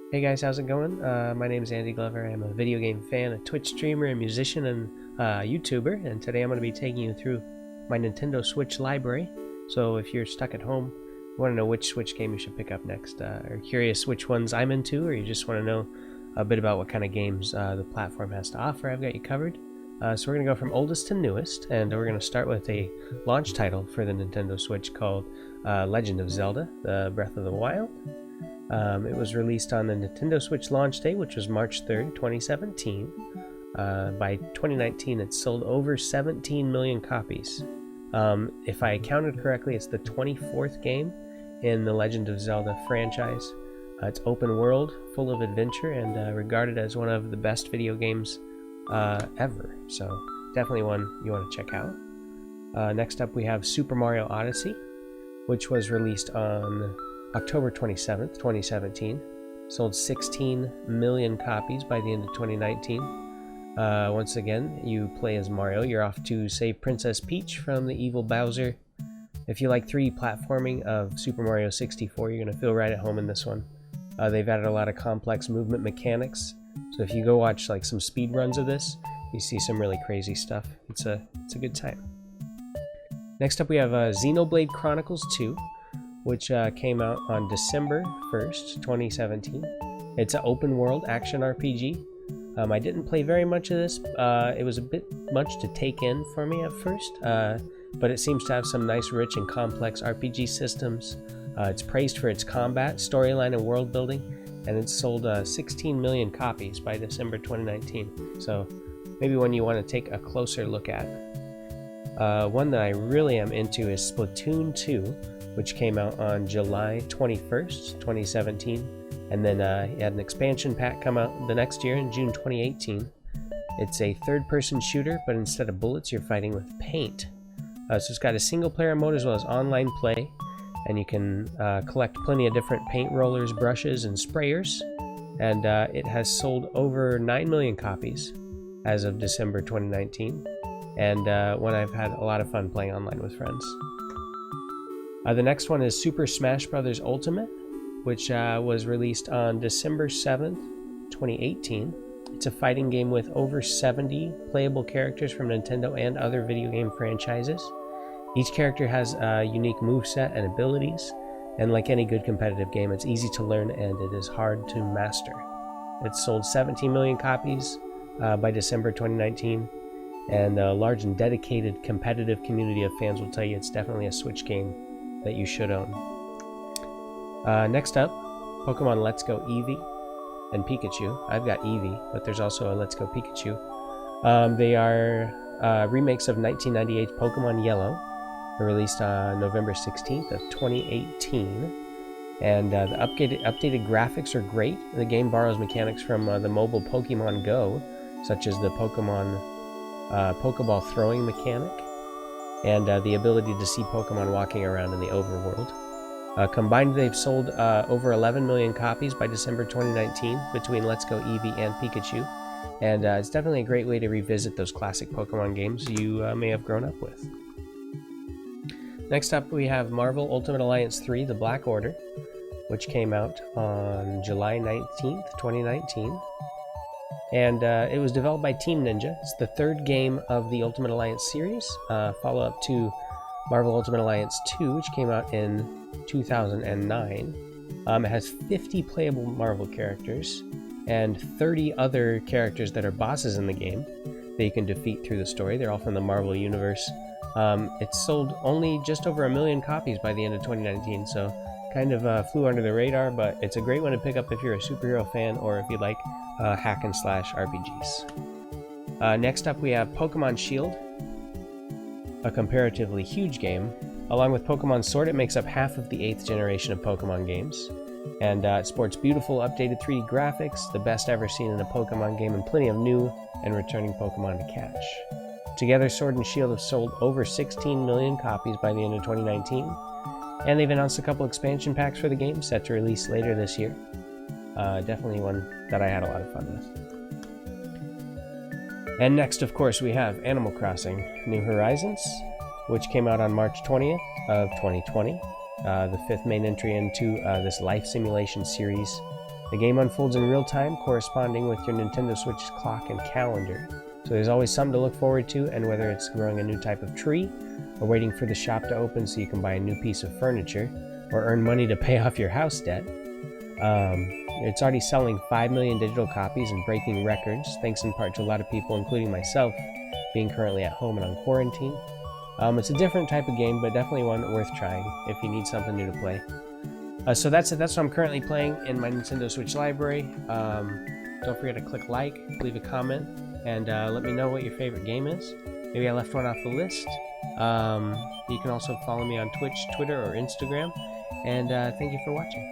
Hey guys, how's it going? My name is Andy Glover. I'm a video game fan, a Twitch streamer, a musician, and YouTuber. And today I'm going to be taking you through my Nintendo Switch library. So if you're stuck at home, you want to know which Switch game you should pick up next, or curious which ones I'm into, or you just want to know a bit about what kind of games the platform has to offer, I've got you covered. So we're going to go from oldest to newest, and we're going to start with a launch title for the Nintendo Switch called Legend of Zelda, Breath of the Wild. It was released on the Nintendo Switch launch day, which was March 3rd, 2017. By 2019, it sold over 17 million copies. If I counted correctly, it's the 24th game in the Legend of Zelda franchise. It's open world, full of adventure, and regarded as one of the best video games ever. So definitely one you want to check out. Next up, we have Super Mario Odyssey, which was released on October 27th, 2017. Sold 16 million copies by the end of 2019. Once again, you play as Mario. You're off to save Princess Peach from the evil Bowser. If you like 3D platforming of Super Mario 64, you're going to feel right at home in this one. They've added a lot of complex movement mechanics, so if you go watch like some speed runs of this, you see some really crazy stuff. It's a good time. Next up, we have Xenoblade Chronicles 2, which came out on December 1st, 2017. It's an open world action RPG. I didn't play very much of this. It was a bit much to take in for me at first, but it seems to have some nice, rich, and complex RPG systems. It's praised for its combat, storyline, and world building, and it's sold 16 million copies by December 2019. So maybe one you want to take a closer look at. One that I really am into is Splatoon 2, which came out on July 21st, 2017. And then it had an expansion pack come out the next year in June 2018. It's a third-person shooter, but instead of bullets, you're fighting with paint. So it's got a single-player mode as well as online play, and you can collect plenty of different paint rollers, brushes, and sprayers. And it has sold over 9 million copies as of December 2019, and one I've had a lot of fun playing online with friends. The next one is Super Smash Bros. Ultimate, which was released on December 7th, 2018. It's a fighting game with over 70 playable characters from Nintendo and other video game franchises. Each character has a unique moveset and abilities, and like any good competitive game, it's easy to learn and it is hard to master. It's sold 17 million copies by December 2019, and a large and dedicated competitive community of fans will tell you it's definitely a Switch game that you should own. Next up, Pokemon Let's Go Eevee and Pikachu. I've got Eevee, but there's also a Let's Go Pikachu. They are remakes of 1998's Pokemon Yellow. They're released on November 16th of 2018. And the updated graphics are great. The game borrows mechanics from the mobile Pokemon Go, such as the Pokeball throwing mechanic, and the ability to see Pokemon walking around in the overworld. Combined, they've sold over 11 million copies by December 2019 between Let's Go Eevee and Pikachu, and it's definitely a great way to revisit those classic Pokemon games you may have grown up with. Next up, we have Marvel Ultimate Alliance 3: The Black Order, which came out on July 19th, 2019. And it was developed by Team Ninja. It's the third game of the Ultimate Alliance series, follow-up to Marvel Ultimate Alliance 2, which came out in 2009. It has 50 playable Marvel characters and 30 other characters that are bosses in the game that you can defeat through the story. They're all from the Marvel Universe. It sold only just over 1 million copies by the end of 2019, so kind of flew under the radar, but it's a great one to pick up if you're a superhero fan or if you like hack and slash RPGs. Next up, we have Pokemon Shield, a comparatively huge game. Along with Pokemon Sword, it makes up half of the 8th generation of Pokemon games, and it sports beautiful updated 3D graphics, the best ever seen in a Pokemon game, and plenty of new and returning Pokemon to catch. Together, Sword and Shield have sold over 16 million copies by the end of 2019, and they've announced a couple expansion packs for the game set to release later this year. Definitely one that I had a lot of fun with. And next, of course, we have Animal Crossing New Horizons, which came out on March 20th of 2020. The fifth main entry into this life simulation series The game unfolds in real time, corresponding with your Nintendo Switch's clock and calendar. So there's always something to look forward to, and whether it's growing a new type of tree, or waiting for the shop to open so you can buy a new piece of furniture, or earn money to pay off your house debt. It's already selling 5 million digital copies and breaking records, thanks in part to a lot of people, including myself, being currently at home and on quarantine. It's a different type of game, but definitely one worth trying if you need something new to play. So that's it. That's what I'm currently playing in my Nintendo Switch library. Don't forget to click like, leave a comment, and let me know what your favorite game is. Maybe I left one off the list. You can also follow me on Twitch, Twitter, or Instagram. And thank you for watching.